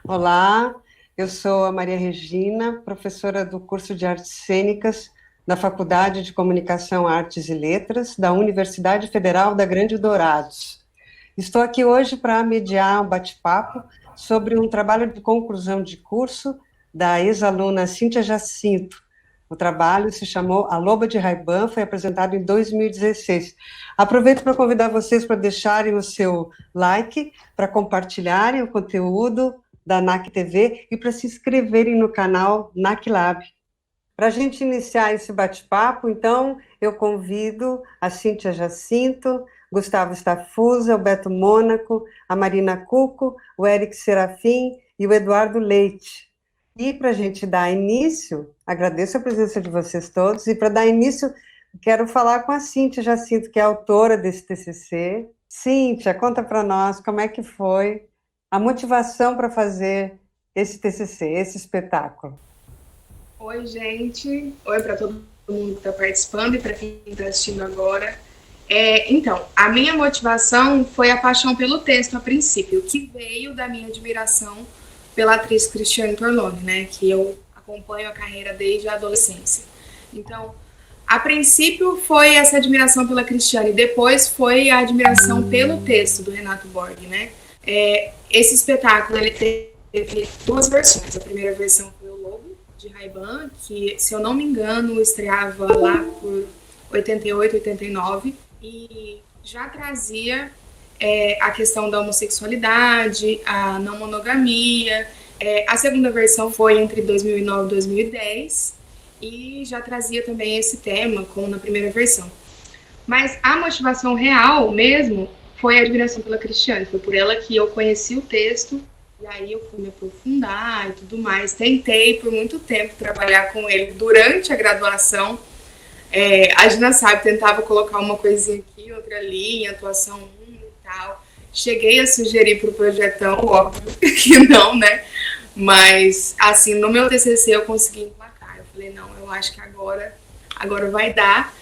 Olá, eu sou a Maria Regina, professora do curso de Artes Cênicas da Faculdade de Comunicação, Artes e Letras da Universidade Federal da Grande Dourados. Estou aqui hoje para mediar um bate-papo sobre um trabalho de conclusão de curso da ex-aluna Cíntia Jacinto. O trabalho se chamou A Loba de Ray-Ban, foi apresentado em 2016. Aproveito para convidar vocês para deixarem o seu like, para compartilharem o conteúdo da NAC TV e para se inscreverem no canal NAC Lab. Para a gente iniciar esse bate-papo, então, eu convido a Cíntia Jacinto, Gustavo Stafusa, o Beto Mônaco, a Marina Cuco, o Eric Serafim e o Eduardo Leite. E para a gente dar início, agradeço a presença de vocês todos, e para dar início, quero falar com a Cíntia Jacinto, que é autora desse TCC. Cíntia, conta para nós como é que foi a motivação para fazer esse TCC, esse espetáculo. Oi, gente. Oi para todo mundo que está participando e para quem está assistindo agora. Então, a minha motivação foi a paixão pelo texto a princípio, que veio da minha admiração pela atriz Cristiane Torlone, né, que eu acompanho a carreira desde a adolescência. Então, a princípio foi essa admiração pela Cristiane, depois foi a admiração pelo texto do Renato Borg, né. Esse espetáculo ele teve duas versões. A primeira versão foi o Lobo de Ray-Ban, que, se eu não me engano, estreava lá por 88, 89, e já trazia a questão da homossexualidade, a não monogamia. A segunda versão foi entre 2009 e 2010 e já trazia também esse tema, como na primeira versão. Mas a motivação real mesmo foi a admiração pela Cristiane. Foi por ela que eu conheci o texto, e aí eu fui me aprofundar e tudo mais. Tentei por muito tempo trabalhar com ele durante a graduação. A Gina sabe, tentava colocar uma coisinha aqui, outra ali, em atuação 1 e tal. Cheguei a sugerir para o projetão, óbvio que não, né? Mas, assim, no meu TCC eu consegui emplacar. Eu falei, não, eu acho que agora vai dar.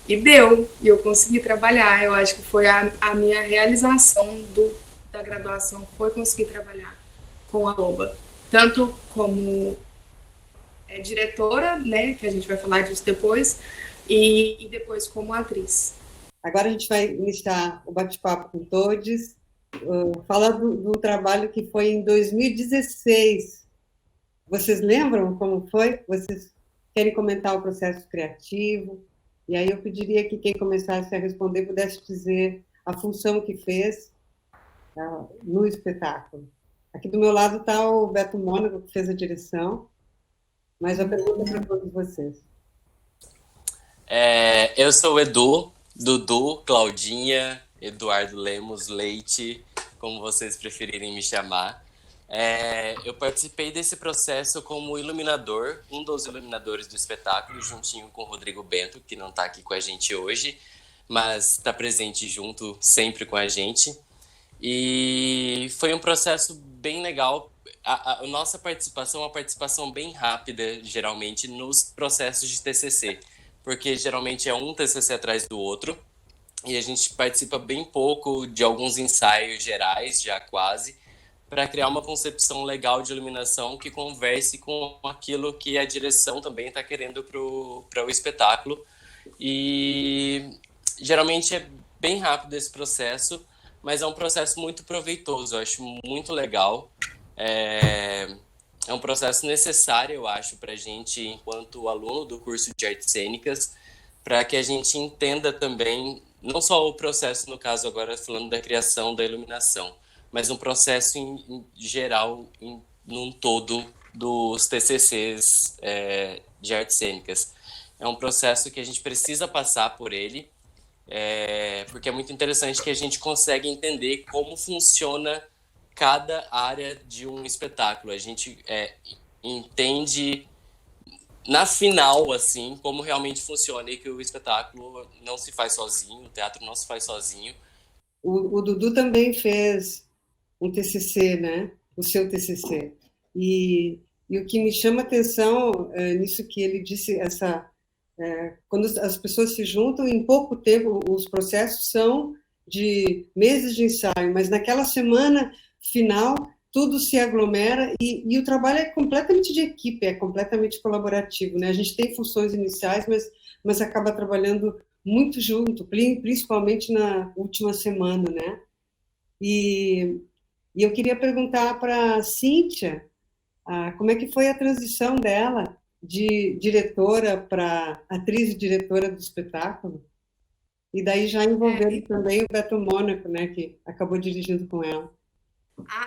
E deu, e eu consegui trabalhar. Eu acho que foi a minha realização da graduação, foi conseguir trabalhar com a Loba. Tanto como diretora, né, que a gente vai falar disso depois, e depois como atriz. Agora a gente vai iniciar o bate-papo com todos. Falar do trabalho que foi em 2016. Vocês lembram como foi? Vocês querem comentar o processo criativo? E aí eu pediria que quem começasse a responder pudesse dizer a função que fez no espetáculo. Aqui do meu lado está o Beto Mônaco, que fez a direção, mas a pergunta é para todos vocês. Eu sou o Edu, Dudu, Claudinha, Eduardo Lemos, Leite, como vocês preferirem me chamar. Eu participei desse processo como iluminador, um dos iluminadores do espetáculo, juntinho com o Rodrigo Bento, que não está aqui com a gente hoje, mas está presente junto sempre com a gente. E foi um processo bem legal. A nossa participação é uma participação bem rápida, geralmente, nos processos de TCC, porque geralmente é um TCC atrás do outro, e a gente participa bem pouco de alguns ensaios gerais, já quase, para criar uma concepção legal de iluminação que converse com aquilo que a direção também está querendo para o espetáculo. E geralmente é bem rápido esse processo, mas é um processo muito proveitoso, eu acho muito legal. É um processo necessário, eu acho, para a gente, enquanto aluno do curso de Artes Cênicas, para que a gente entenda também, não só o processo, no caso agora falando da criação da iluminação, mas um processo em geral, num todo, dos TCCs de artes cênicas. É um processo que a gente precisa passar por ele, porque é muito interessante que a gente consegue entender como funciona cada área de um espetáculo. A gente entende na final, assim, como realmente funciona e que o espetáculo não se faz sozinho, o teatro não se faz sozinho. O Dudu também fez um TCC, né? O seu TCC. E o que me chama a atenção nisso que ele disse, quando as pessoas se juntam, em pouco tempo, os processos são de meses de ensaio, mas naquela semana final, tudo se aglomera e o trabalho é completamente de equipe, é completamente colaborativo, né? A gente tem funções iniciais, mas acaba trabalhando muito junto, principalmente na última semana, né? E eu queria perguntar para a Cíntia como é que foi a transição dela de diretora para atriz e diretora do espetáculo, e daí já envolvendo também o Beto Mônaco, né, que acabou dirigindo com ela.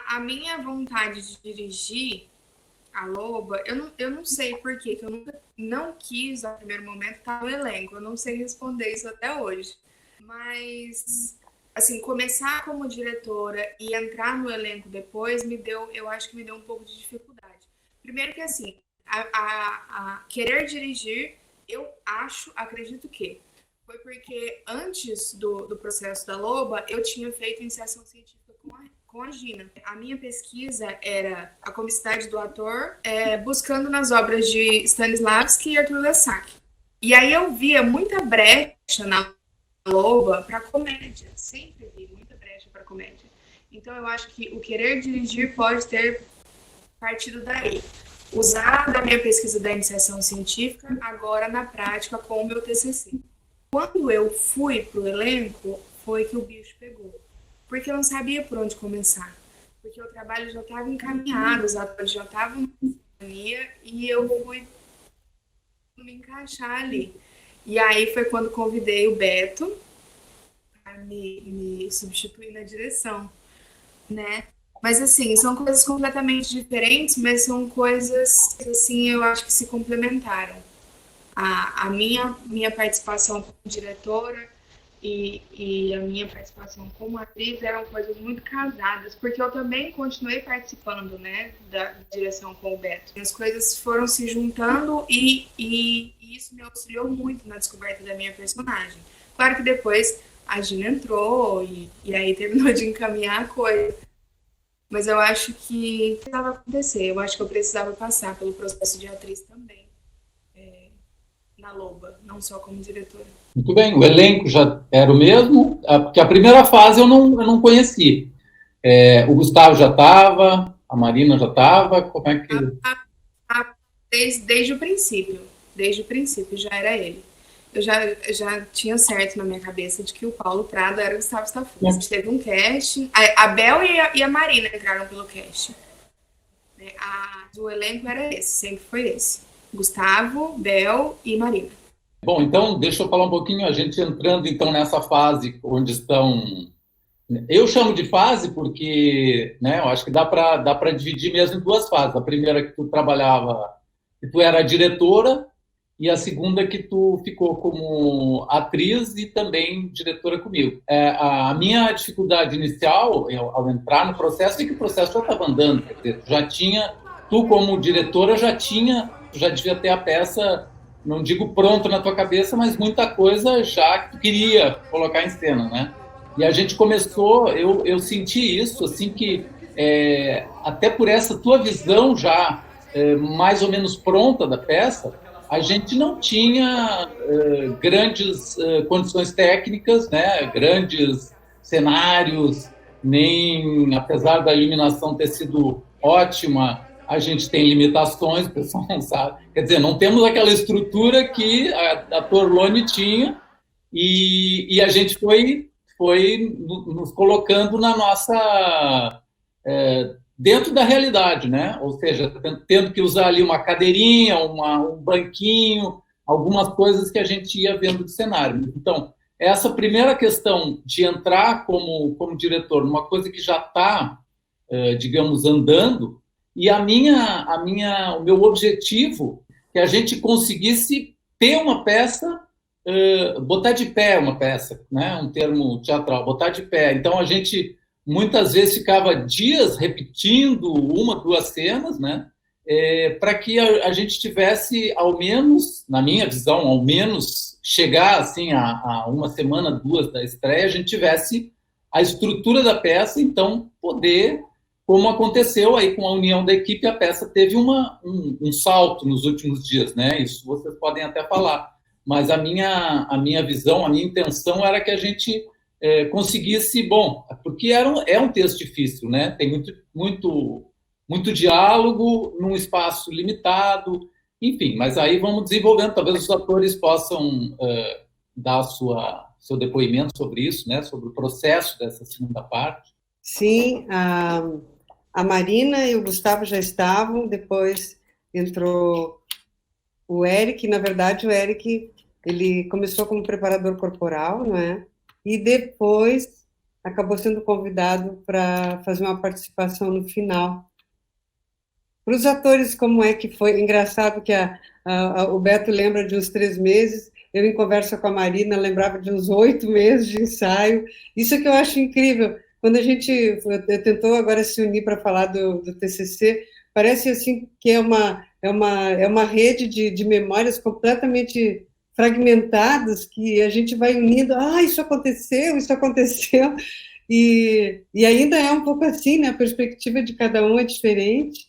A minha vontade de dirigir a Loba, eu não sei por quê, que eu nunca não quis, no primeiro momento, estar no elenco. Eu não sei responder isso até hoje. Mas, assim, começar como diretora e entrar no elenco depois eu acho que me deu um pouco de dificuldade. Primeiro que, assim, a querer dirigir, acredito que foi porque antes do processo da Loba, eu tinha feito iniciação científica com a Gina. A minha pesquisa era a comicidade do ator, buscando nas obras de Stanislavski e Arthur Lessac. E aí eu via muita brecha na Loba para comédia. Sempre vi muita brecha para comédia. Então eu acho que o querer dirigir pode ter partido daí. Usar da minha pesquisa da iniciação científica agora na prática com o meu TCC. Quando eu fui pro elenco, foi que o bicho pegou. Porque eu não sabia por onde começar. Porque o trabalho já estava encaminhado, os atores já estavam na sintonia e eu fui me encaixar ali. E aí foi quando convidei o Beto para me substituir na direção, né? Mas, assim, são coisas completamente diferentes, mas são coisas que, assim, eu acho que se complementaram. A minha participação como diretora e a minha participação como atriz eram coisas muito casadas, porque eu também continuei participando, né, da direção com o Beto. As coisas foram se juntando e isso me auxiliou muito na descoberta da minha personagem. Claro que depois a Gina entrou e aí terminou de encaminhar a coisa. Mas eu acho que precisava acontecer. Eu acho que eu precisava passar pelo processo de atriz também, na Loba, não só como diretora. Muito bem, o elenco já era o mesmo, porque a primeira fase eu não conheci. O Gustavo já estava, a Marina já estava, como é que... Desde o princípio já era ele. Eu já tinha certo na minha cabeça de que o Paulo Prado era o Gustavo Stafus. A gente teve um casting, a Bel e a Marina entraram pelo casting. O elenco era esse, sempre foi esse. Gustavo, Bel e Marina. Bom, então, deixa eu falar um pouquinho, a gente entrando então nessa fase onde estão... Eu chamo de fase porque, né, eu acho que dá para dividir mesmo em duas fases. A primeira que tu trabalhava, que tu era diretora, e a segunda que tu ficou como atriz e também diretora comigo. A minha dificuldade inicial, ao entrar no processo, é que o processo já estava andando. Quer dizer, tu como diretora já devia ter a peça, não digo pronto na tua cabeça, mas muita coisa já que tu queria colocar em cena, né? E a gente começou, eu senti isso, assim, que até por essa tua visão já mais ou menos pronta da peça, a gente não tinha grandes condições técnicas, né? Grandes cenários, nem, apesar da iluminação ter sido ótima, a gente tem limitações, o pessoal não sabe. Quer dizer, não temos aquela estrutura que a Torlone tinha e a gente foi nos colocando na nossa... dentro da realidade, né? Ou seja, tendo que usar ali uma cadeirinha, um banquinho, algumas coisas que a gente ia vendo de cenário. Então, essa primeira questão de entrar como diretor numa coisa que já está, digamos, andando, E o meu objetivo é que a gente conseguisse ter uma peça, botar de pé uma peça, né? Um termo teatral, botar de pé. Então a gente muitas vezes ficava dias repetindo uma, duas cenas, né? Para que a gente tivesse, ao menos, na minha visão, ao menos chegar assim a uma semana, duas da estreia, a gente tivesse a estrutura da peça, então poder, como aconteceu aí com a união da equipe, a peça teve um salto nos últimos dias, né? Isso vocês podem até falar. Mas a minha visão, a minha intenção era que a gente conseguisse, bom, porque é um texto difícil, né? Tem muito diálogo num espaço limitado, enfim, mas aí vamos desenvolvendo, talvez os atores possam dar seu depoimento sobre isso, né? Sobre o processo dessa segunda parte. Sim, a Marina e o Gustavo já estavam, depois entrou o Eric. Na verdade, o Eric, ele começou como preparador corporal, não é? E depois acabou sendo convidado para fazer uma participação no final. Para os atores, como é que foi? Engraçado que o Beto lembra de uns 3 meses, eu, em conversa com a Marina, lembrava de uns 8 meses de ensaio. Isso é que eu acho incrível. Quando a gente tentou agora se unir para falar do TCC, parece assim que é uma rede de memórias completamente fragmentadas, que a gente vai unindo, isso aconteceu, e ainda é um pouco assim, né? A perspectiva de cada um é diferente,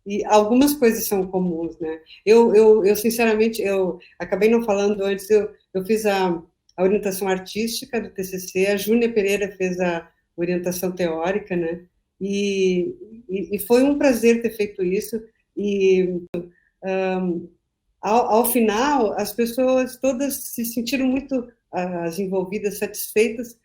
e algumas coisas são comuns, né? Eu sinceramente, eu acabei não falando antes, eu fiz a orientação artística do TCC, a Júnia Pereira fez a orientação teórica, né? E foi um prazer ter feito isso, e ao final, as pessoas todas se sentiram muito, as envolvidas, satisfeitas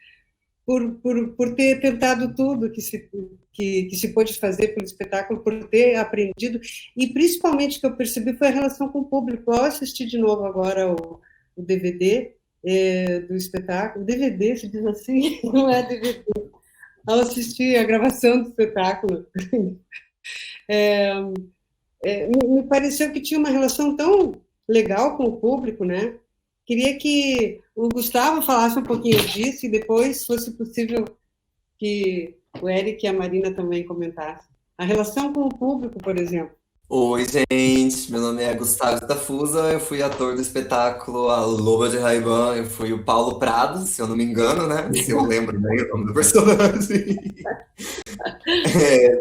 por ter tentado tudo que se pôde fazer pelo espetáculo, por ter aprendido, e principalmente o que eu percebi foi a relação com o público. Eu assisti de novo agora o DVD do espetáculo, DVD, se diz assim, não é DVD, ao assistir a gravação do espetáculo, me pareceu que tinha uma relação tão legal com o público, né? Queria que o Gustavo falasse um pouquinho disso, e depois, se fosse possível, que o Eric e a Marina também comentassem. A relação com o público, por exemplo. Oi, gente, meu nome é Gustavo Tafusa, eu fui ator do espetáculo A Loba de Ray-Ban, eu fui o Paulo Prado, se eu não me engano, né? Se eu lembro bem o nome do personagem.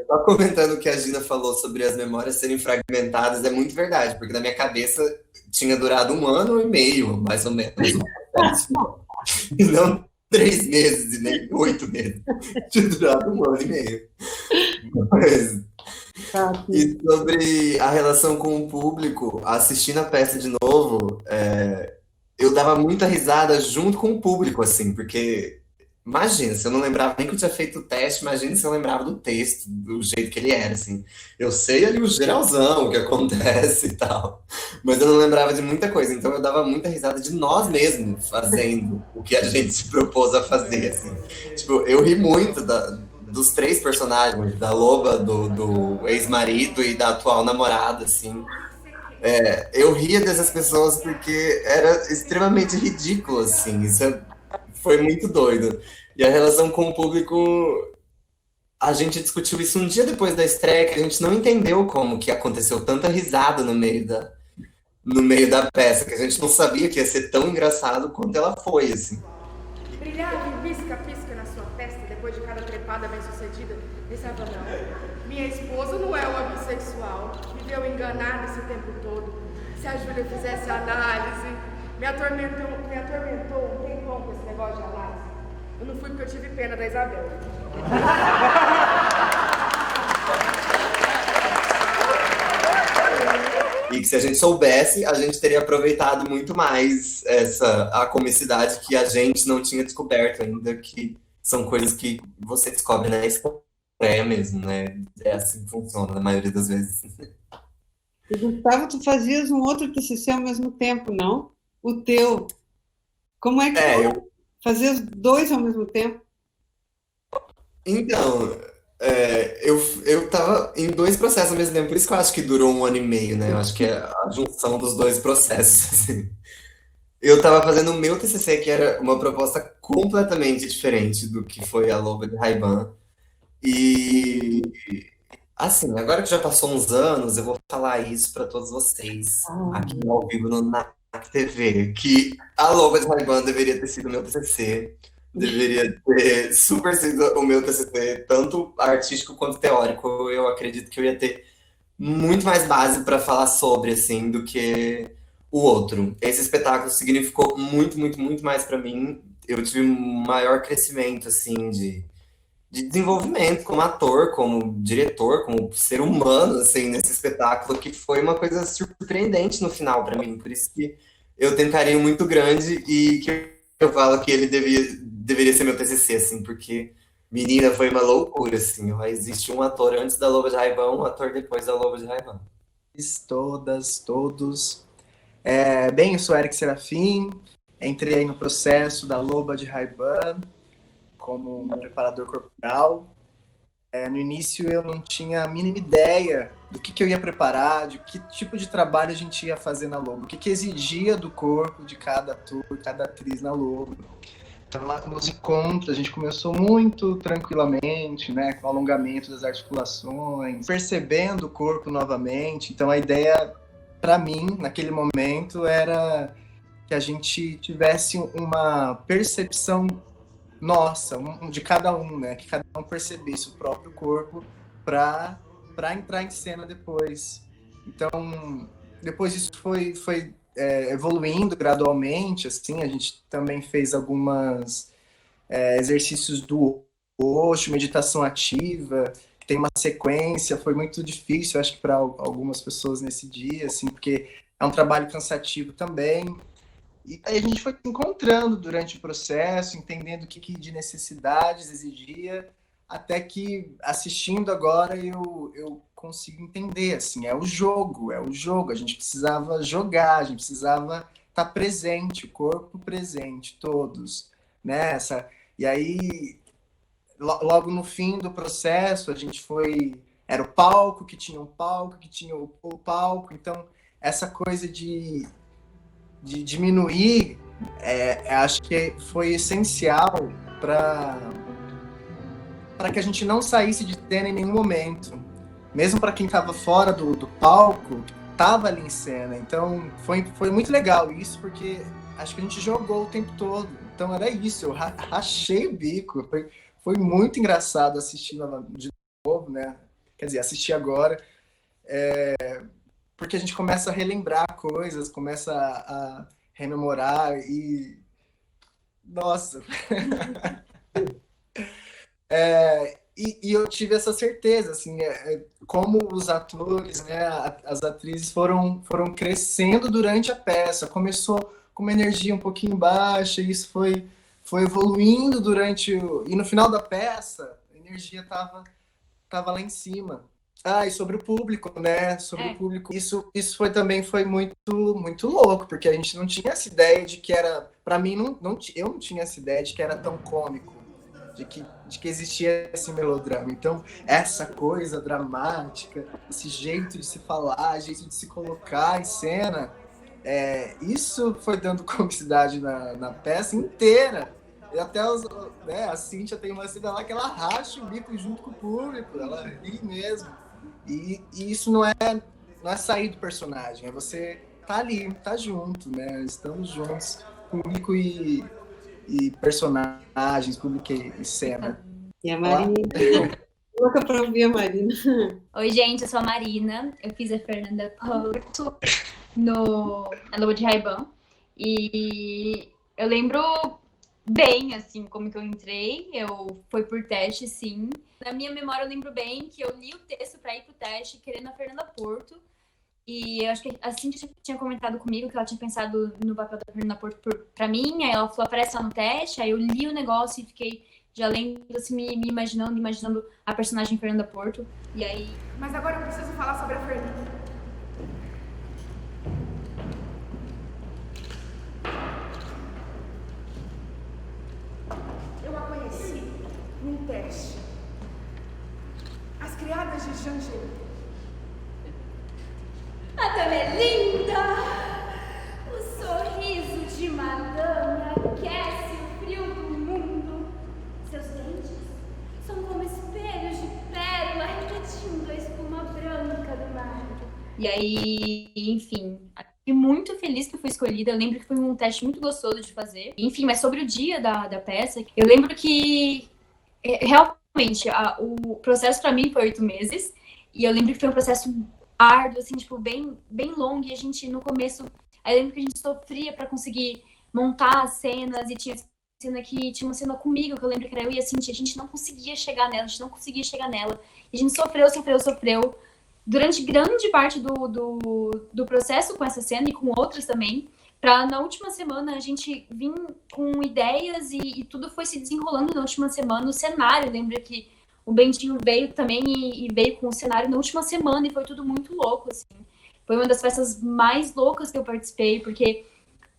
Só comentando o que a Gina falou sobre as memórias serem fragmentadas, é muito verdade, porque na minha cabeça tinha durado 1 ano e meio, mais ou menos. E não 3 meses e nem 8 meses. Tinha durado 1 ano e meio. Mas... E sobre a relação com o público, assistindo a peça de novo, eu dava muita risada junto com o público, assim, porque imagina, se eu não lembrava nem que eu tinha feito o teste, imagina se eu lembrava do texto, do jeito que ele era, assim. Eu sei ali o geralzão, o que acontece e tal, mas eu não lembrava de muita coisa, então eu dava muita risada de nós mesmos fazendo o que a gente se propôs a fazer, assim. Tipo, eu ri muito dos 3 personagens, da loba, do ex-marido e da atual namorada, assim. Eu ria dessas pessoas porque era extremamente ridículo, assim. Isso foi muito doido. E a relação com o público, a gente discutiu isso um dia depois da estreia, que a gente não entendeu como que aconteceu tanta risada no meio da peça, que a gente não sabia que ia ser tão engraçado quanto ela foi, assim. Brilhava em pisca-pisca na sua testa depois de cada trepada bem-sucedida? Pensava, não. Minha esposa não é uma bissexual. Viveu enganada esse tempo todo. Se a Júlia fizesse análise, me atormentou um tempão com esse negócio de análise. Eu não fui porque eu tive pena da Isabel. E que se a gente soubesse, a gente teria aproveitado muito mais a comicidade que a gente não tinha descoberto ainda, que são coisas que você descobre na estreia mesmo, né? É assim que funciona na maioria das vezes. E, Gustavo, tu fazias um outro TCC ao mesmo tempo, não? O teu. Como é que eu fazias 2 ao mesmo tempo? Então, Eu tava em dois processos ao mesmo tempo, por isso que eu acho que durou um ano e meio, né? Eu acho que é a junção dos dois processos, assim. Eu tava fazendo o meu TCC, que era uma proposta completamente diferente do que foi a Loba de Ray-Ban. E, assim, agora que já passou uns anos, eu vou falar isso para todos vocês, aqui ao vivo no NAC TV, que a Loba de Ray-Ban deveria ter sido o meu TCC, deveria ter super sido o meu TCC, tanto artístico quanto teórico. Eu acredito que eu ia ter muito mais base para falar sobre, assim, do que o outro. Esse espetáculo significou muito, muito, muito mais para mim. Eu tive um maior crescimento, assim, de desenvolvimento como ator, como diretor, como ser humano, assim, nesse espetáculo, que foi uma coisa surpreendente no final para mim. Por isso que eu tenho um carinho muito grande e que eu falo que ele deveria ser meu TCC, assim, porque menina, foi uma loucura, assim. Existe um ator antes da Loba de Ray-Ban, um ator depois da Loba de Ray-Ban. Todas, todos. Bem, eu sou Eric Serafim, entrei aí no processo da Loba de Ray-Ban como um preparador corporal. No início eu não tinha a mínima ideia do que eu ia preparar, de que tipo de trabalho a gente ia fazer na Loba, o que exigia do corpo de cada ator, cada atriz na Loba. Então, lá nos encontros, a gente começou muito tranquilamente, né, com o alongamento das articulações, percebendo o corpo novamente. Então, a ideia, para mim, naquele momento, era que a gente tivesse uma percepção nossa, de cada um, né, que cada um percebesse o próprio corpo para entrar em cena depois. Então, depois isso foi evoluindo gradualmente, assim. A gente também fez alguns exercícios do Osho, meditação ativa, que tem uma sequência. Foi muito difícil, acho que para algumas pessoas nesse dia, assim, porque é um trabalho cansativo também. E aí a gente foi se encontrando durante o processo, entendendo o que de necessidades exigia, até que, assistindo agora, eu consigo entender, assim, é o jogo, a gente precisava jogar, a gente precisava estar presente, o corpo presente, todos, né? E aí, logo no fim do processo, a gente era o palco, que tinha um palco, que tinha o palco. Então, essa coisa de diminuir, acho que foi essencial para que a gente não saísse de cena em nenhum momento. Mesmo para quem estava fora do palco, estava ali em cena. Então, foi muito legal isso, porque acho que a gente jogou o tempo todo. Então, era isso, eu rachei o bico. Foi muito engraçado assistir de novo, né? Quer dizer, assistir agora. Porque a gente começa a relembrar coisas, começa a rememorar e... Nossa! E eu tive essa certeza, assim, como os atores, né, as atrizes foram crescendo durante a peça. Começou com uma energia um pouquinho baixa, e isso foi evoluindo e no final da peça, a energia tava lá em cima. E sobre o público, né? O público. Isso foi muito, muito louco, porque a gente não tinha essa ideia de que era... Para mim, eu não tinha essa ideia de que era tão cômico, de que existia esse melodrama. Então, essa coisa dramática, esse jeito de se falar, jeito de se colocar em cena, isso foi dando comicidade na peça inteira. E até a Cíntia tem uma cena lá que ela racha o bico junto com o público, ela ri mesmo. E isso não é sair do personagem, é você tá ali, tá junto, né? Estamos juntos, público e personagens, público e cena. E a Marina? Louca pra ouvir a Marina. Oi, gente, eu sou a Marina. Eu fiz a Fernanda Porto na Loba de Ray-Ban. E eu lembro bem, assim, como que eu entrei. Foi por teste, sim. Na minha memória, eu lembro bem que eu li o texto para ir pro teste querendo a Fernanda Porto. E eu acho que a Cindy tinha comentado comigo que ela tinha pensado no papel da Fernanda Porto pra mim. Aí ela falou, aparece lá no teste. Aí eu li o negócio e fiquei já lendo, assim, me imaginando a personagem Fernanda Porto. E aí... Mas agora eu preciso falar sobre a Fernanda. Eu a conheci num teste. de Janjin. A dama é linda! O sorriso de madame aquece o frio do mundo. Seus dentes são como espelhos de pérola refletindo a espuma branca do mar. E aí, enfim, fiquei muito feliz que eu fui escolhida. Eu lembro que foi um teste muito gostoso de fazer. Enfim, mas sobre o dia da peça, eu lembro que realmente o processo pra mim foi 8 meses. E eu lembro que foi um processo árduo, assim, tipo, bem longo. E a gente, no começo, aí eu lembro que a gente sofria pra conseguir montar as cenas. E tinha uma cena comigo, que eu lembro que era eu e a Cintia. A gente não conseguia chegar nela, E a gente sofreu. Durante grande parte do processo com essa cena e com outras também, pra na última semana a gente vir com ideias e tudo foi se desenrolando na última semana. O cenário, lembra que o Bentinho veio também e veio com o cenário na última semana e foi tudo muito louco, assim. Foi uma das peças mais loucas que eu participei, porque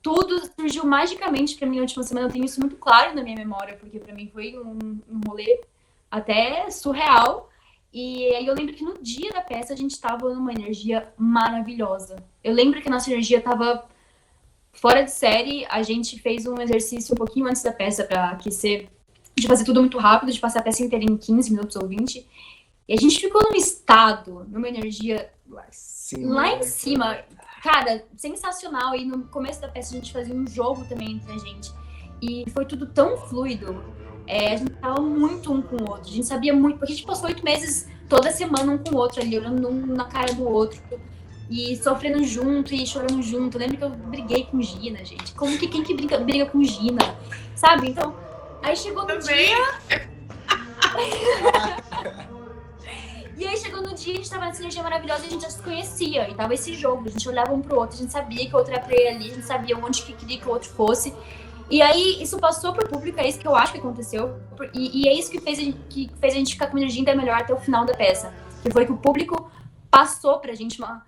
tudo surgiu magicamente pra mim na última semana. Eu tenho isso muito claro na minha memória, porque pra mim foi um rolê até surreal. E aí eu lembro que no dia da peça a gente tava numa energia maravilhosa. Eu lembro que a nossa energia tava fora de série. A gente fez um exercício um pouquinho antes da peça pra aquecer, de fazer tudo muito rápido, de passar a peça inteira em 15 minutos ou 20. E a gente ficou num estado, numa energia lá em cima. Cara, sensacional. E no começo da peça a gente fazia um jogo também entre a gente. E foi tudo tão fluido. A gente tava muito um com o outro. A gente sabia muito, porque a gente passou 8 meses toda semana um com o outro ali, olhando um na cara do outro. E sofrendo junto e chorando junto. Eu lembro que eu briguei com Gina, gente. Como que quem que briga com Gina? Sabe? Então, aí chegou no dia... E aí chegou no dia, a gente tava nessa energia maravilhosa e a gente já se conhecia. E tava esse jogo, a gente olhava um pro outro, a gente sabia que o outro era pra ele ali, a gente sabia onde que queria que o outro fosse. E aí, isso passou pro público, é isso que eu acho que aconteceu. E é isso que fez a gente ficar com uma energia ainda melhor até o final da peça. Que foi que o público passou pra gente uma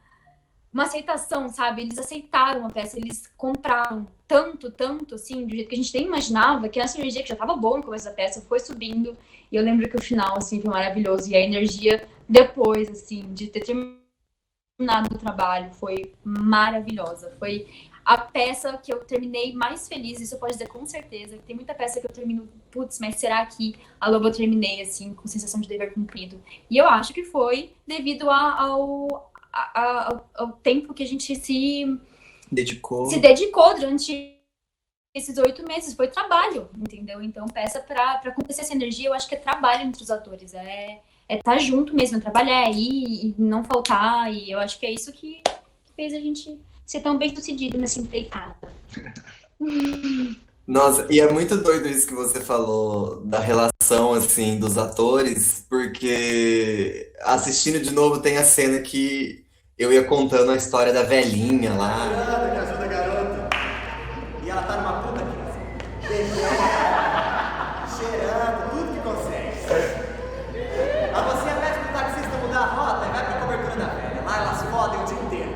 aceitação, sabe? Eles aceitaram a peça, eles compraram tanto, assim, do jeito que a gente nem imaginava, que essa energia que já tava boa no começo da peça foi subindo. E eu lembro que o final, assim, foi maravilhoso. E a energia depois, assim, de ter terminado o trabalho foi maravilhosa. Foi a peça que eu terminei mais feliz, isso eu posso dizer com certeza. Tem muita peça que eu termino, putz, mas será que a Loba eu terminei, assim, com sensação de dever cumprido? E eu acho que foi devido ao tempo que a gente se dedicou durante esses 8 meses. Foi trabalho, entendeu? Então, peça pra acontecer essa energia, eu acho que é trabalho entre os atores. É estar junto mesmo, trabalhar aí e não faltar. E eu acho que é isso que fez a gente ser tão bem sucedido nessa empreitada. Nossa, e é muito doido isso que você falou da relação, assim, dos atores, porque assistindo de novo tem a cena que eu ia contando a história da velhinha lá. Que ajuda a garota. E ela tá numa puta aqui, beijando, cheirando, tudo que consegue. Aí você pede pro taxista mudar a rota e vai pra cobertura da velha. Lá elas fodem o dia inteiro.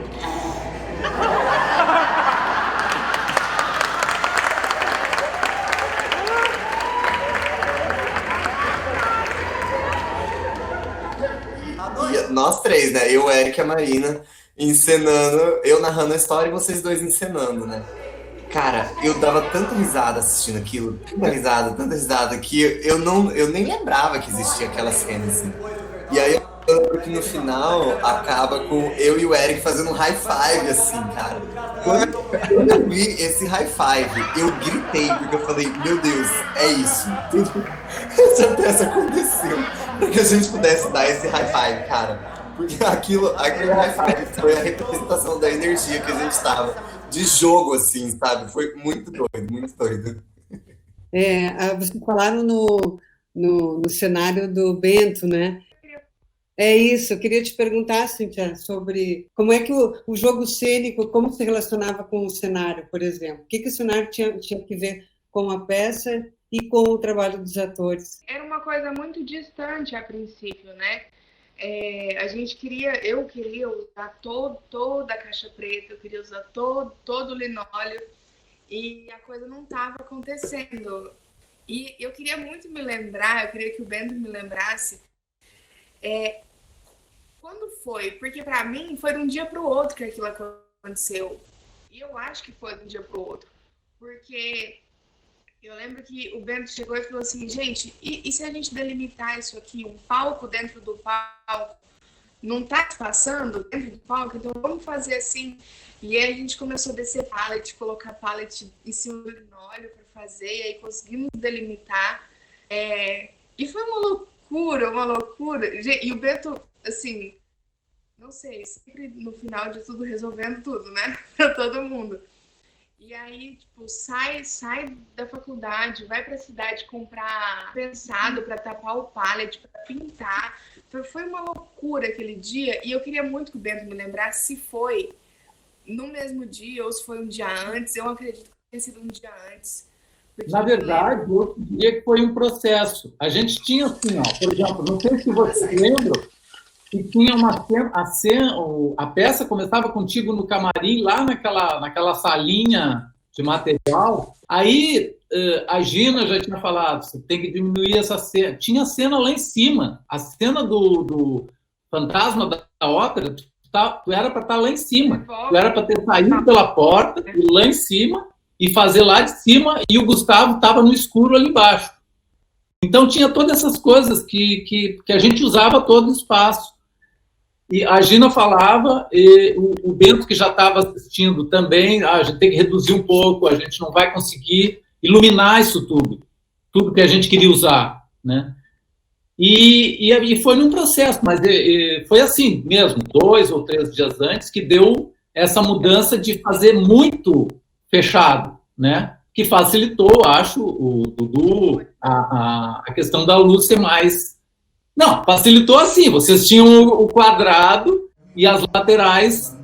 E nós três, né? Eu, Eric e a Marina encenando, eu narrando a história e vocês dois encenando, né? Cara, eu dava tanta risada assistindo aquilo, tanta risada, que eu nem lembrava que existia aquela cena, assim. E aí eu lembro que no final acaba com eu e o Eric fazendo um high five, assim, cara. Quando eu vi esse high five, eu gritei, porque eu falei, meu Deus, é isso. Essa peça aconteceu para que a gente pudesse dar esse high five, cara. Porque aquele high five foi a representação da energia que a gente tava de jogo, assim, sabe? Foi muito doido, muito doido. Vocês falaram no cenário do Bento, né? É isso, eu queria te perguntar, Cíntia, sobre como é que o jogo cênico, como se relacionava com o cenário, por exemplo. O que o cenário tinha que ver com a peça e com o trabalho dos atores? Era uma coisa muito distante a princípio, né? Eu queria usar toda a caixa preta, eu queria usar todo o linóleo e a coisa não estava acontecendo. E eu queria muito me lembrar, eu queria que o Bento me lembrasse quando foi? Porque pra mim foi de um dia pro outro que aquilo aconteceu. E eu acho que foi de um dia pro outro. Porque eu lembro que o Bento chegou e falou assim, gente, e se a gente delimitar isso aqui, um palco dentro do palco, não tá passando dentro do palco, então vamos fazer assim. E aí a gente começou a descer pallet, colocar pallet em cima do linóleo para fazer, e aí conseguimos delimitar. E foi uma loucura, uma loucura. E o Bento, assim, não sei, sempre no final de tudo resolvendo tudo, né? Pra todo mundo. E aí, tipo, sai da faculdade, vai pra cidade comprar pensado para tapar o pallet, para pintar. Foi uma loucura aquele dia, e eu queria muito que o Bento me lembrasse se foi no mesmo dia ou se foi um dia antes. Eu acredito que tenha sido um dia antes. Na verdade, eu diria que foi um processo. A gente tinha assim, ó, por exemplo, não sei se você lembra, que tinha a peça começava contigo no camarim, lá naquela salinha de material. Aí a Gina já tinha falado, você tem que diminuir essa cena. Tinha cena lá em cima. A cena do fantasma da ópera, tu era para estar lá em cima. Tu era para ter saído pela porta, ir lá em cima e fazer lá de cima, e o Gustavo estava no escuro ali embaixo. Então tinha todas essas coisas que a gente usava todo o espaço. E a Gina falava, e o Bento, que já estava assistindo também, a gente tem que reduzir um pouco, a gente não vai conseguir iluminar isso tudo que a gente queria usar, né? E foi num processo, mas foi assim mesmo, 2 ou 3 dias antes, que deu essa mudança de fazer muito fechado, né? Que facilitou, acho, o Dudu, a questão da luz ser mais... Não, facilitou assim, vocês tinham o quadrado e as laterais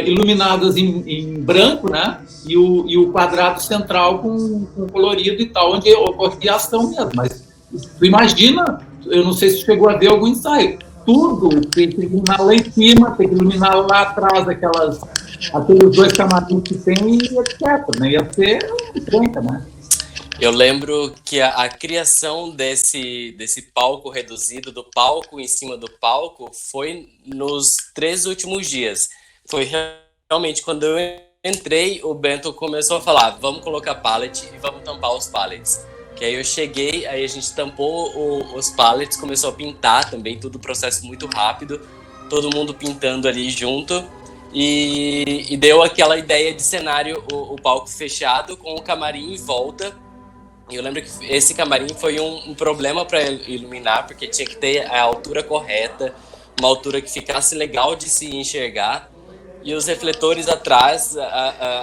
iluminadas em branco, né? E o quadrado central com colorido e tal, onde ocorria a ação mesmo. Mas tu imagina, eu não sei se chegou a ver algum ensaio, tudo tem que iluminar lá em cima, tem que iluminar lá atrás aqueles 2 camarins que tem, e etc. Né? Ia ser 30, né? Eu lembro que a criação desse palco reduzido, do palco em cima do palco, foi nos 3 últimos dias. Foi realmente quando eu entrei, o Bento começou a falar, vamos colocar pallet e vamos tampar os pallets. Que aí eu cheguei, aí a gente tampou os pallets, começou a pintar também, tudo processo muito rápido, todo mundo pintando ali junto. E deu aquela ideia de cenário, o palco fechado com o camarim em volta. E eu lembro que esse camarim foi um problema para iluminar, porque tinha que ter a altura correta, uma altura que ficasse legal de se enxergar, e os refletores atrás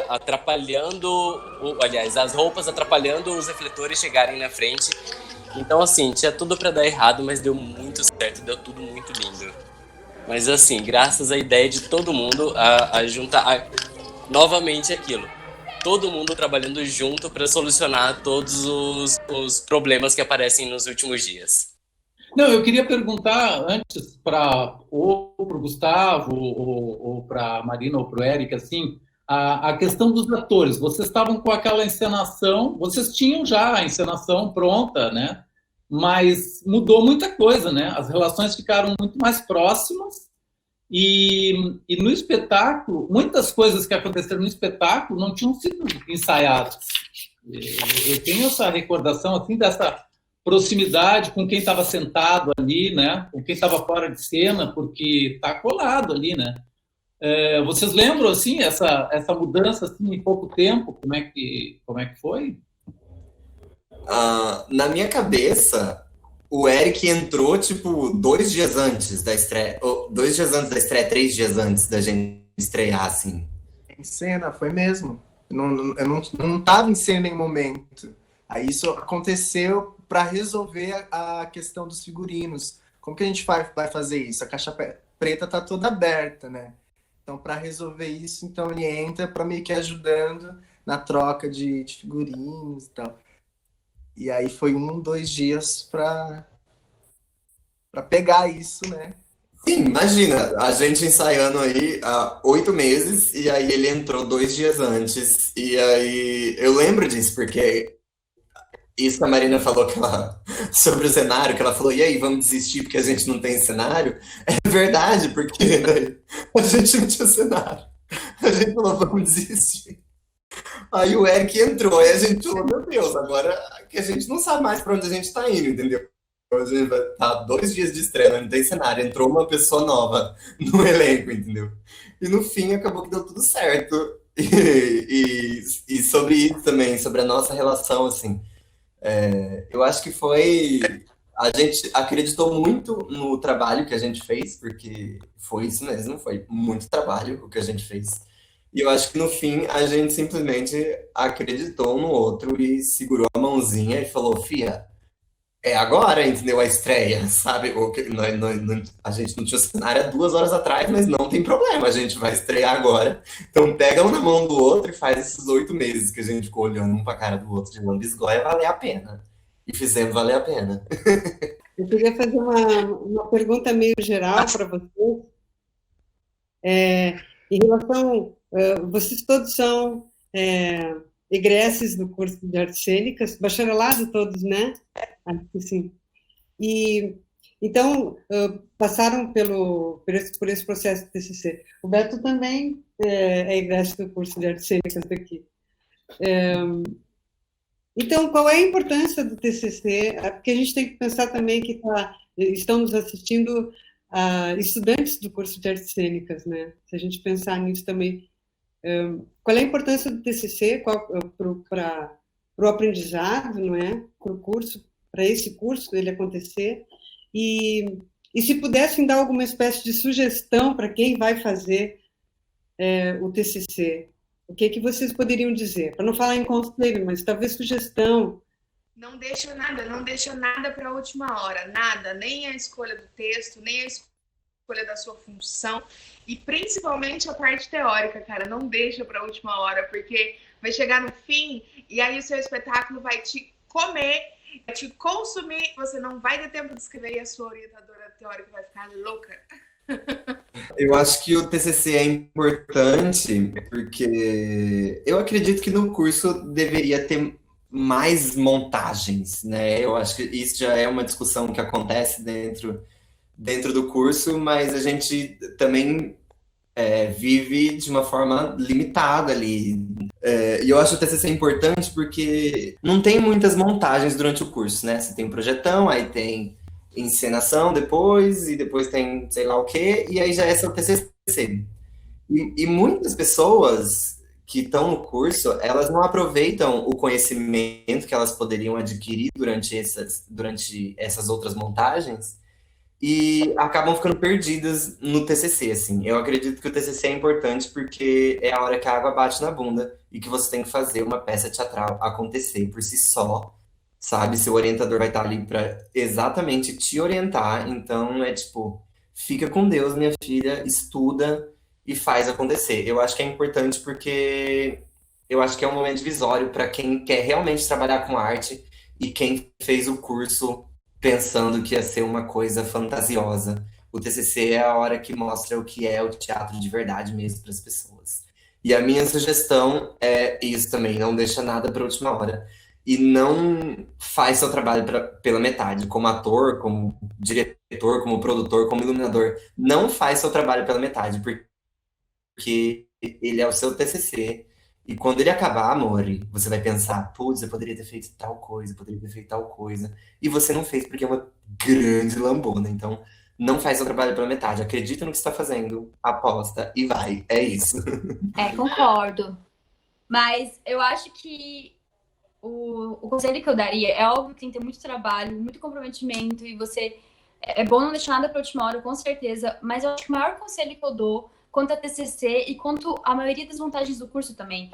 atrapalhando, aliás, as roupas atrapalhando os refletores chegarem na frente. Então, assim, tinha tudo para dar errado, mas deu muito certo, deu tudo muito lindo. Mas, assim, graças à ideia de todo mundo a juntar novamente aquilo. Todo mundo trabalhando junto para solucionar todos os problemas que aparecem nos últimos dias. Não, eu queria perguntar antes ou para o Gustavo, ou para a Marina, ou para o Eric, assim, a questão dos atores. Vocês estavam com aquela encenação, vocês tinham já a encenação pronta, né? Mas mudou muita coisa, né? As relações ficaram muito mais próximas. E no espetáculo, muitas coisas que aconteceram no espetáculo não tinham sido ensaiadas. Eu tenho essa recordação assim, dessa proximidade com quem estava sentado ali, né? Com quem estava fora de cena, porque está colado ali, né? Vocês lembram assim essa mudança assim, em pouco tempo? Como é que foi? Na minha cabeça, o Eric entrou, tipo, 2 dias antes da estreia. 2 dias antes da estreia, 3 dias antes da gente estrear, assim. Em cena, foi mesmo. Eu não estava em cena em momento. Aí isso aconteceu para resolver a questão dos figurinos. Como que a gente vai fazer isso? A caixa preta tá toda aberta, né? Então, para resolver isso, então ele entra para meio que ajudando na troca de figurinos e tal. E aí foi 2 dias para pegar isso, né? Sim, imagina, a gente ensaiando aí há 8 meses, e aí ele entrou 2 dias antes, e aí eu lembro disso, porque isso que a Marina falou que sobre o cenário, que ela falou, e aí, vamos desistir porque a gente não tem cenário? É verdade, porque né, a gente não tinha cenário. A gente falou, vamos desistir. Aí o Eric entrou, aí a gente falou, meu Deus, agora que a gente não sabe mais para onde a gente está indo, entendeu? A gente vai estar 2 dias de estreia, não tem cenário, entrou uma pessoa nova no elenco, entendeu? E no fim acabou que deu tudo certo. E sobre isso também, sobre a nossa relação, assim, eu acho que foi. A gente acreditou muito no trabalho que a gente fez, porque foi isso mesmo, foi muito trabalho o que a gente fez. E eu acho que no fim a gente simplesmente acreditou um no outro e segurou a mãozinha e falou, Fia, é agora, entendeu? A estreia, sabe? A gente não tinha cenário há 2 horas atrás, mas não tem problema, a gente vai estrear agora. Então pega um na mão do outro e faz esses 8 meses que a gente ficou olhando um pra cara do outro de lambisgoia valer a pena. E fizemos valer a pena. Eu queria fazer uma pergunta meio geral para vocês. Em relação, vocês todos são egressos do curso de artes cênicas, bacharelado todos, né? Acho que sim. E então passaram por esse processo de TCC. O Beto também é egresso do curso de artes cênicas daqui. Então, qual é a importância do TCC? Porque a gente tem que pensar também que estamos assistindo a estudantes do curso de artes cênicas, né? Se a gente pensar nisso também, qual é a importância do TCC para o aprendizado, não é? Para o curso, para esse curso ele acontecer? E se pudessem dar alguma espécie de sugestão para quem vai fazer o TCC, o que vocês poderiam dizer? Para não falar em conselho, mas talvez sugestão. Não deixa nada para a última hora, nada, nem a escolha do texto, nem a escolha da sua função, e principalmente a parte teórica, cara, não deixa para a última hora, porque vai chegar no fim e aí o seu espetáculo vai te comer, vai te consumir, você não vai ter tempo de escrever e a sua orientadora teórica vai ficar louca. Eu acho que o TCC é importante porque eu acredito que no curso deveria ter mais montagens, né? Eu acho que isso já é uma discussão que acontece dentro do curso, mas a gente também vive de uma forma limitada ali. E eu acho o TCC importante porque não tem muitas montagens durante o curso, né? Você tem um projetão, aí tem encenação depois, e depois tem sei lá o quê, e aí já é seu TCC. E muitas pessoas que estão no curso, elas não aproveitam o conhecimento que elas poderiam adquirir durante essas outras montagens e acabam ficando perdidas no TCC, assim. Eu acredito que o TCC é importante porque é a hora que a água bate na bunda e que você tem que fazer uma peça teatral acontecer por si só, sabe? Seu orientador vai estar ali para exatamente te orientar, então é tipo, fica com Deus, minha filha, estuda e faz acontecer. Eu acho que é importante porque eu acho que é um momento divisório para quem quer realmente trabalhar com arte e quem fez o curso pensando que ia ser uma coisa fantasiosa. O TCC é a hora que mostra o que é o teatro de verdade mesmo para as pessoas. E a minha sugestão é isso também, não deixa nada para a última hora. E não faz seu trabalho pela metade, como ator, como diretor, como produtor, como iluminador. Não faz seu trabalho pela metade, porque ele é o seu TCC. E quando ele acabar, amore, você vai pensar, putz, eu poderia ter feito tal coisa, poderia ter feito tal coisa. E você não fez porque é uma grande lambona. Então, não faz seu trabalho pela metade. Acredita no que você está fazendo, aposta e vai. É isso. Concordo. Mas eu acho que o conselho que eu daria é óbvio que tem que ter muito trabalho, muito comprometimento, e você... É bom não deixar nada para a última hora, com certeza, mas eu acho que o maior conselho que eu dou quanto a TCC e quanto a maioria das vantagens do curso também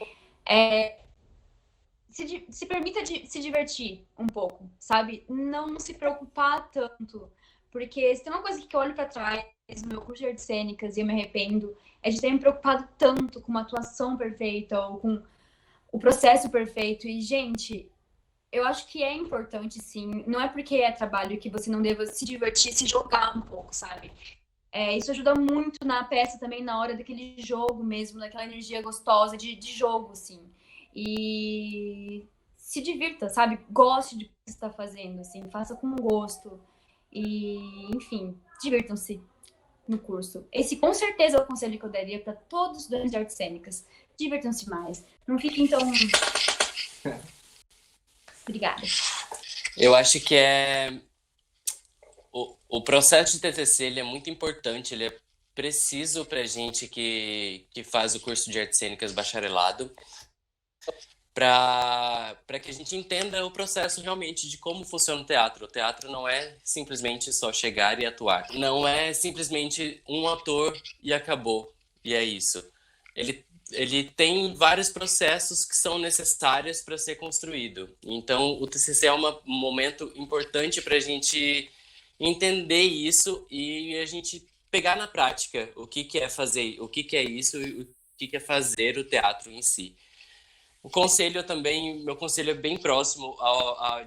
se permita se divertir um pouco, sabe? Não se preocupar tanto, porque se tem uma coisa que eu olho para trás no meu curso de artes cênicas e eu me arrependo, é de ter me preocupado tanto com uma atuação perfeita ou com o processo perfeito. E, gente, eu acho que é importante, sim. Não é porque é trabalho que você não deva se divertir, se jogar um pouco, sabe? Isso ajuda muito na peça também, na hora daquele jogo mesmo, daquela energia gostosa de jogo, assim. E se divirta, sabe? Goste de que você está fazendo, assim, faça com gosto. E, enfim, divirtam-se no curso. Esse, com certeza, é o conselho que eu daria para todos os estudantes de artes cênicas. Divirtam-se mais. Não fiquem tão... Obrigada. Eu acho que o processo de TCC ele é muito importante, ele é preciso para a gente que faz o curso de artes cênicas bacharelado, para que a gente entenda o processo realmente de como funciona o teatro. O teatro não é simplesmente só chegar e atuar. Não é simplesmente um ator e acabou, e é isso. Ele tem vários processos que são necessários para ser construído. Então, o TCC é um momento importante para a gente entender isso e a gente pegar na prática o que é fazer, o que é isso e o que é fazer o teatro em si. O conselho também, meu conselho é bem próximo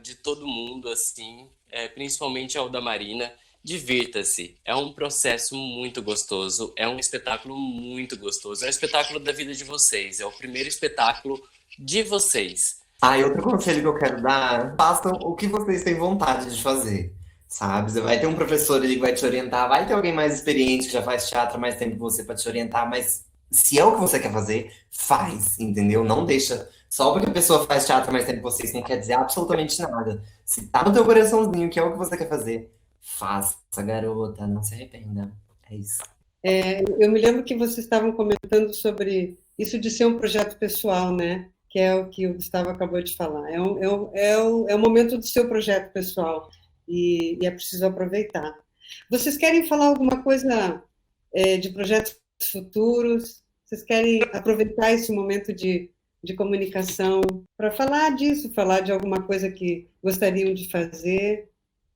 de todo mundo, assim, principalmente ao da Marina. Divirta-se. É um processo muito gostoso, é um espetáculo muito gostoso, é um espetáculo da vida de vocês, é o primeiro espetáculo de vocês. E outro conselho que eu quero dar, façam o que vocês têm vontade de fazer, sabe? Você vai ter um professor ali que vai te orientar, vai ter alguém mais experiente que já faz teatro há mais tempo que você para te orientar, mas se é o que você quer fazer, faz, entendeu? Não deixa. Só porque a pessoa faz teatro há mais tempo que você, isso não quer dizer absolutamente nada. Se tá no teu coraçãozinho que é o que você quer fazer, faça, garota, não se arrependa. É isso. Eu me lembro que vocês estavam comentando sobre isso de ser um projeto pessoal, né? Que é o que o Gustavo acabou de falar. É o momento do seu projeto pessoal e é preciso aproveitar. Vocês querem falar alguma coisa de projetos futuros? Vocês querem aproveitar esse momento de comunicação para falar disso, falar de alguma coisa que gostariam de fazer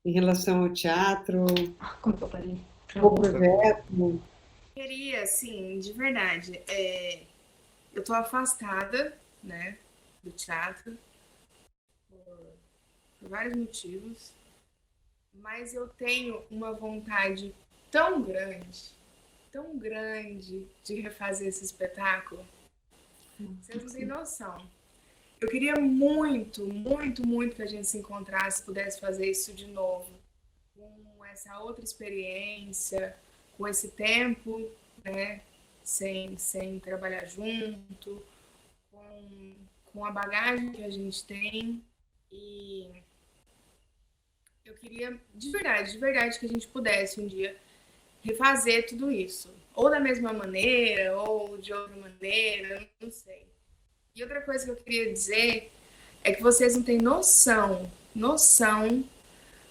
em relação ao teatro? Como que eu falei? O projeto? Queria, assim, de verdade, eu tô afastada, né, do teatro por vários motivos, mas eu tenho uma vontade tão grande de refazer esse espetáculo. Vocês não têm noção. Eu queria muito, muito, muito que a gente se encontrasse, pudesse fazer isso de novo, com essa outra experiência, com esse tempo, né, sem trabalhar junto, com a bagagem que a gente tem. E eu queria, de verdade, que a gente pudesse um dia refazer tudo isso. Ou da mesma maneira, ou de outra maneira, não sei. E outra coisa que eu queria dizer é que vocês não têm noção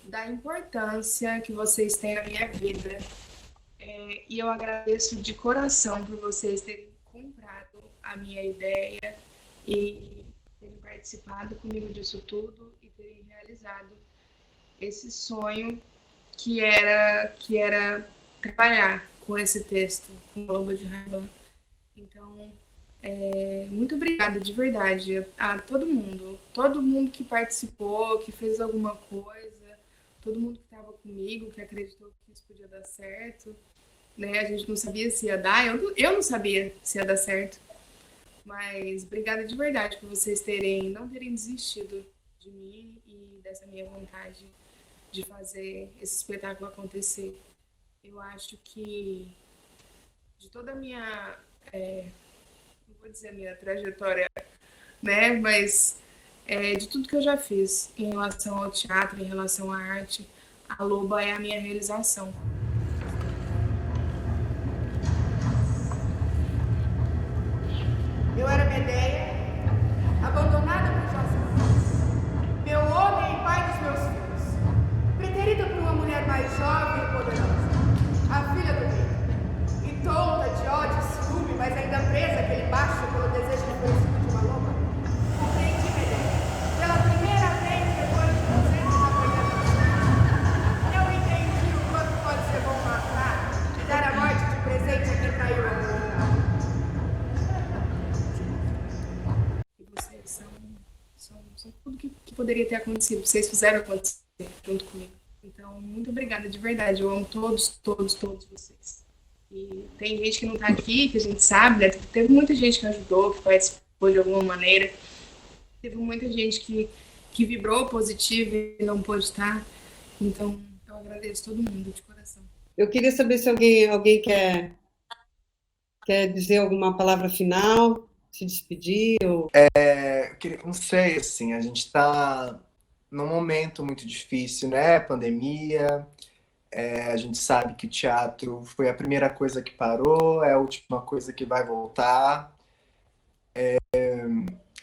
da importância que vocês têm na minha vida. E eu agradeço de coração por vocês terem comprado a minha ideia e terem participado comigo disso tudo e terem realizado esse sonho que era trabalhar com esse texto, com o Loba de Ray-Ban. Então, muito obrigada, de verdade, a todo mundo que participou, que fez alguma coisa, todo mundo que estava comigo, que acreditou que isso podia dar certo, né? A gente não sabia se ia dar, eu não sabia se ia dar certo, mas obrigada de verdade por vocês não terem desistido de mim e dessa minha vontade de fazer esse espetáculo acontecer. Eu acho que de toda a minha, não vou dizer a minha trajetória, né, mas de tudo que eu já fiz em relação ao teatro, em relação à arte, a Loba é a minha realização. Eu era Medeia, abandonada por Jasmine, meu homem e pai dos meus filhos, preterida por uma mulher mais jovem e poderosa, a filha do rei, e tonta de ódio e ciúme, mas ainda presa àquele baixo pelo desejo enfurecida de uma loba, compreendi Medeia, pela primeira vez depois de 200 apanhamentos. Eu entendi o quanto pode ser bom matar e dar a morte de presente a quem traiu a minha. São tudo que poderia ter acontecido. Vocês fizeram acontecer junto comigo. Então, muito obrigada, de verdade. Eu amo todos vocês. E tem gente que não tá aqui, que a gente sabe, né? Teve muita gente que ajudou, que participou de alguma maneira. Teve muita gente que vibrou positivo e não pôde estar. Então, eu agradeço todo mundo de coração. Eu queria saber se alguém quer dizer alguma palavra final, se despedir. Não sei, assim, a gente está num momento muito difícil, né? Pandemia, a gente sabe que o teatro foi a primeira coisa que parou, é a última coisa que vai voltar.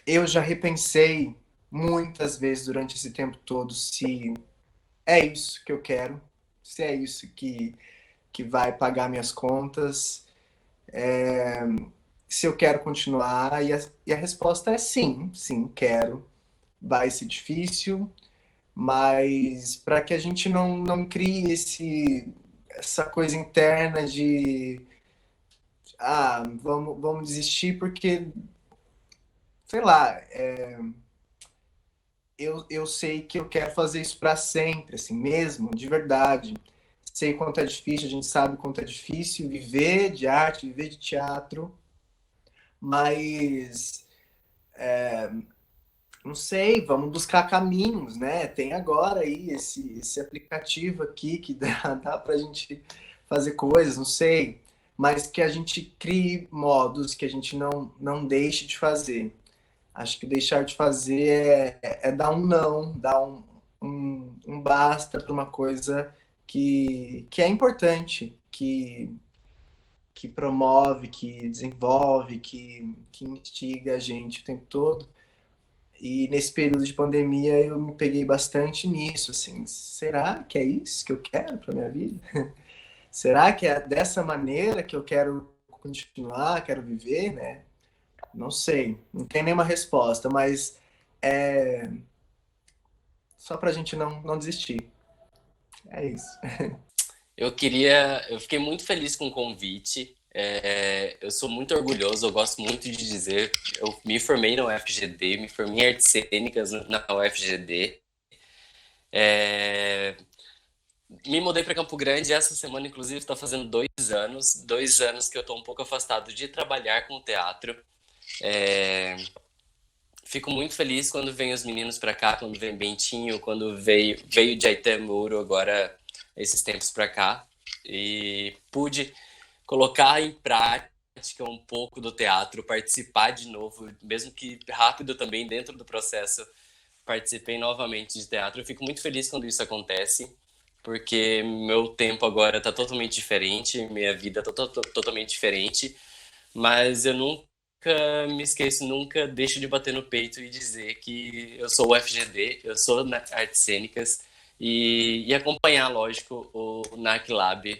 Eu já repensei muitas vezes durante esse tempo todo se é isso que eu quero, se é isso que vai pagar minhas contas, se eu quero continuar. E a resposta é sim, quero. Vai ser difícil, mas para que a gente não crie essa coisa interna de vamos desistir porque, sei lá, eu sei que eu quero fazer isso para sempre, assim mesmo, de verdade. Sei quanto é difícil, a gente sabe quanto é difícil viver de arte, viver de teatro, mas não sei, vamos buscar caminhos, né? Tem agora aí esse aplicativo aqui que dá pra gente fazer coisas, não sei, mas que a gente crie modos que a gente não deixe de fazer. Acho que deixar de fazer é dar um não, dar um basta para uma coisa que é importante, que promove, que desenvolve, que instiga a gente o tempo todo. E nesse período de pandemia eu me peguei bastante nisso, assim, será que é isso que eu quero para minha vida? Será que é dessa maneira que eu quero continuar, quero viver, né? Não sei, não tem nenhuma resposta, mas é só pra gente não desistir. É isso. Eu fiquei muito feliz com o convite. Eu sou muito orgulhoso, eu gosto muito de dizer, eu me formei na UFGD, me formei em artes cênicas na UFGD. Me mudei para Campo Grande essa semana, inclusive, está fazendo 2 anos que eu estou um pouco afastado de trabalhar com teatro. Fico muito feliz quando vem os meninos para cá, quando vem Bentinho, quando veio Jaitan Muro agora esses tempos para cá, e pude colocar em prática um pouco do teatro, participar de novo, mesmo que rápido também dentro do processo, participei novamente de teatro. Eu fico muito feliz quando isso acontece, porque meu tempo agora está totalmente diferente, minha vida está totalmente diferente, mas eu nunca me esqueço, nunca deixo de bater no peito e dizer que eu sou o UFGD, eu sou artes cênicas, e acompanhar, lógico, o NAC Lab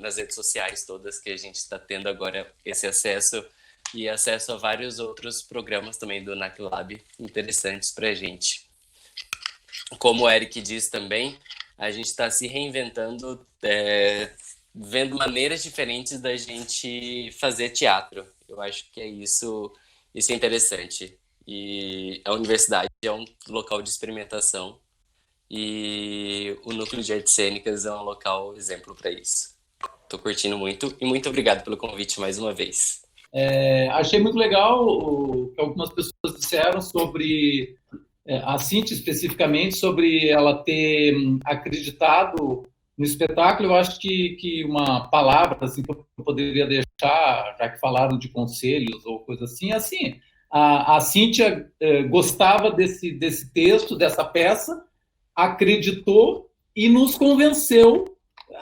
nas redes sociais todas, que a gente está tendo agora esse acesso, e acesso a vários outros programas também do NAC Lab interessantes para a gente. Como o Eric diz também, a gente está se reinventando, vendo maneiras diferentes da gente fazer teatro. Eu acho que isso é interessante. E a universidade é um local de experimentação, e o Núcleo de Artes Cênicas é um local exemplo para isso. Estou curtindo muito, e muito obrigado pelo convite mais uma vez. Achei muito legal o que algumas pessoas disseram sobre a Cíntia, especificamente, sobre ela ter acreditado no espetáculo. Eu acho que uma palavra assim, que eu poderia deixar, já que falaram de conselhos ou coisa assim, a Cíntia gostava desse texto, dessa peça, acreditou e nos convenceu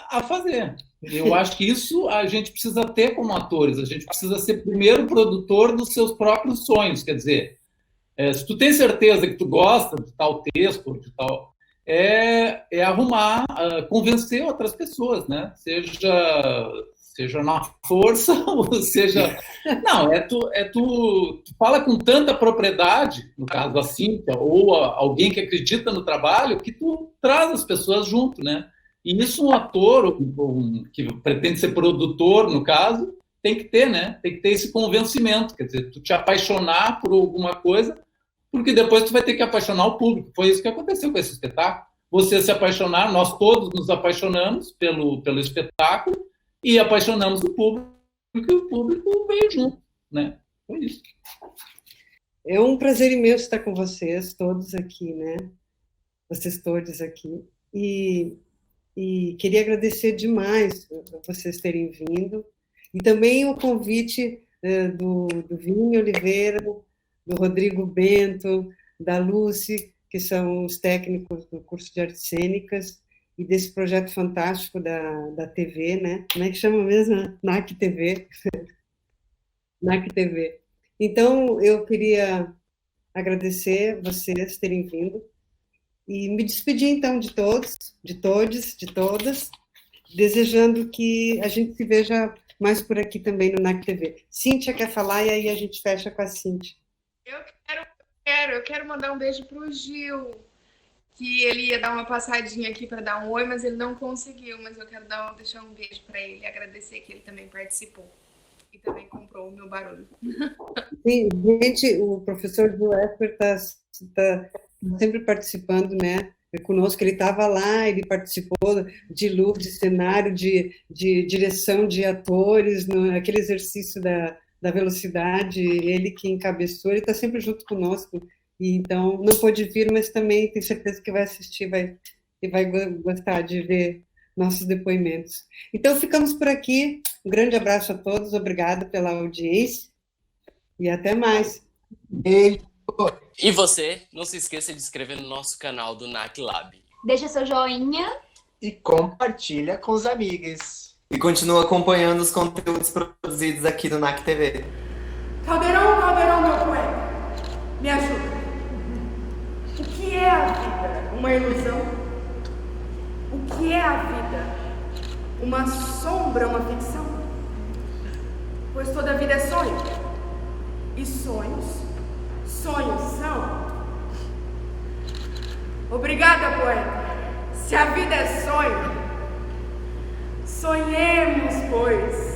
a fazer. Eu acho que isso a gente precisa ter como atores, a gente precisa ser primeiro produtor dos seus próprios sonhos, quer dizer, se tu tem certeza que tu gosta de tal texto, de tal, arrumar, convencer outras pessoas, né? Seja na força, ou seja... Não, tu fala com tanta propriedade, no caso da Cíntia, ou alguém que acredita no trabalho, que tu traz as pessoas junto, né? E isso um ator, que pretende ser produtor, no caso, tem que ter, né? Tem que ter esse convencimento, quer dizer, tu te apaixonar por alguma coisa, porque depois tu vai ter que apaixonar o público. Foi isso que aconteceu com esse espetáculo. Você se apaixonar, nós todos nos apaixonamos pelo espetáculo, e apaixonamos o público, e o público veio junto, né? Foi isso. É um prazer imenso estar com vocês todos aqui, né? Vocês todos aqui. E queria agradecer demais vocês terem vindo. E também o convite do Vini Oliveira, do Rodrigo Bento, da Lucy, que são os técnicos do curso de artes cênicas, e desse projeto fantástico da TV, né? Como é que chama mesmo? NAC TV. NAC TV. Então, eu queria agradecer vocês terem vindo e me despedir, então, de todos, de todas, desejando que a gente se veja mais por aqui também no NAC TV. Cíntia quer falar e aí a gente fecha com a Cíntia. Eu quero mandar um beijo para o Gil, que ele ia dar uma passadinha aqui para dar um oi, mas ele não conseguiu, mas eu quero deixar um beijo para ele e agradecer que ele também participou e também comprou o meu barulho. Sim, gente, o professor Gil Esper está sempre participando, né, conosco. Ele estava lá, ele participou de luz, de cenário, de direção de atores, aquele exercício da velocidade, ele que encabeçou, ele está sempre junto conosco. E, então, não pôde vir, mas também tenho certeza que vai assistir e vai gostar de ver nossos depoimentos. Então, ficamos por aqui. Um grande abraço a todos, obrigado pela audiência e até mais. E você, não se esqueça de se inscrever no nosso canal do NAC Lab. Deixa seu joinha. E compartilha com os amigos. E continua acompanhando os conteúdos produzidos aqui no NAC TV. Caldeirão, meu poeta, me ajuda. O que é a vida? Uma ilusão? O que é a vida? Uma sombra, uma ficção? Pois toda vida é sonho. E sonhos são. Obrigada, poeta. Se a vida é sonho, sonhemos, pois.